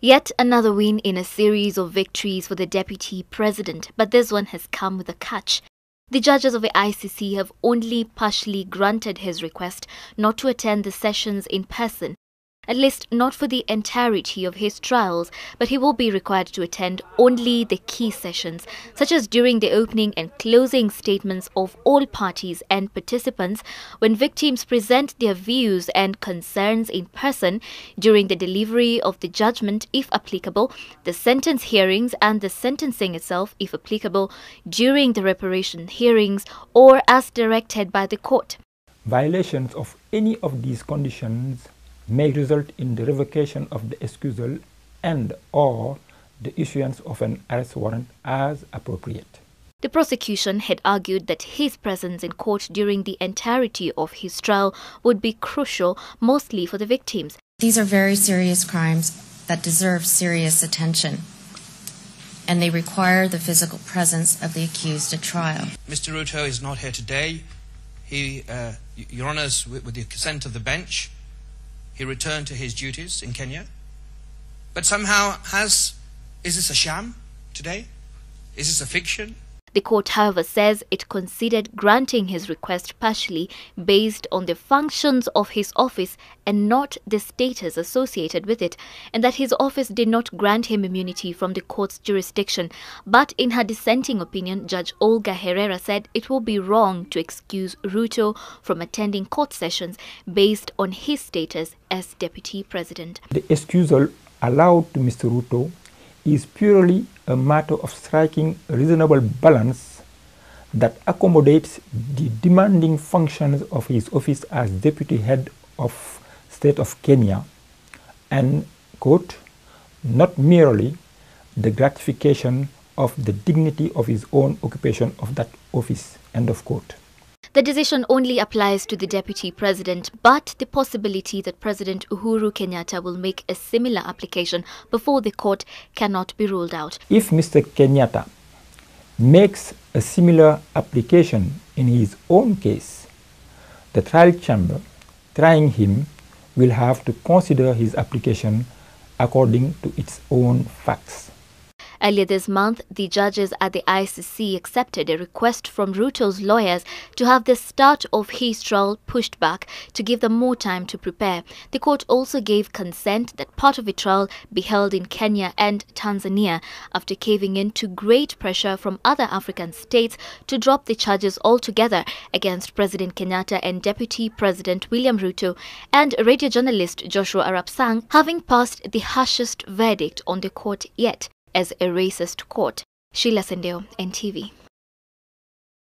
Yet another win in a series of victories for the deputy president, but this one has come with a catch. The judges of the ICC have only partially granted his request not to attend the sessions in person, at least not for the entirety of his trials, but he will be required to attend only the key sessions, such as during the opening and closing statements of all parties and participants, when victims present their views and concerns in person, during the delivery of the judgment, if applicable, the sentence hearings and the sentencing itself, if applicable, during the reparation hearings, or as directed by the court. Violations of any of these conditions may result in the revocation of the excusal and or the issuance of an arrest warrant as appropriate. The prosecution had argued that his presence in court during the entirety of his trial would be crucial, mostly for the victims. These are very serious crimes that deserve serious attention, and they require the physical presence of the accused at trial. Mr. Ruto is not here today. Your Honours, with the consent of the bench, he returned to his duties in Kenya. But somehow is this a sham today? Is this a fiction? The court, however, says it considered granting his request partially based on the functions of his office and not the status associated with it, and that his office did not grant him immunity from the court's jurisdiction. But in her dissenting opinion, Judge Olga Herrera said it will be wrong to excuse Ruto from attending court sessions based on his status as deputy president. The excusal allowed to Mr. Ruto is purely a matter of striking a reasonable balance that accommodates the demanding functions of his office as deputy head of state of Kenya and, quote, not merely the gratification of the dignity of his own occupation of that office, end of quote. The decision only applies to the deputy president, but the possibility that President Uhuru Kenyatta will make a similar application before the court cannot be ruled out. If Mr. Kenyatta makes a similar application in his own case, the trial chamber trying him will have to consider his application according to its own facts. Earlier this month, the judges at the ICC accepted a request from Ruto's lawyers to have the start of his trial pushed back to give them more time to prepare. The court also gave consent that part of the trial be held in Kenya and Tanzania after caving in to great pressure from other African states to drop the charges altogether against President Kenyatta and Deputy President William Ruto, and radio journalist Joshua Arap Sang having passed the harshest verdict on the court yet as a racist court. Sheila Sendeo, NTV.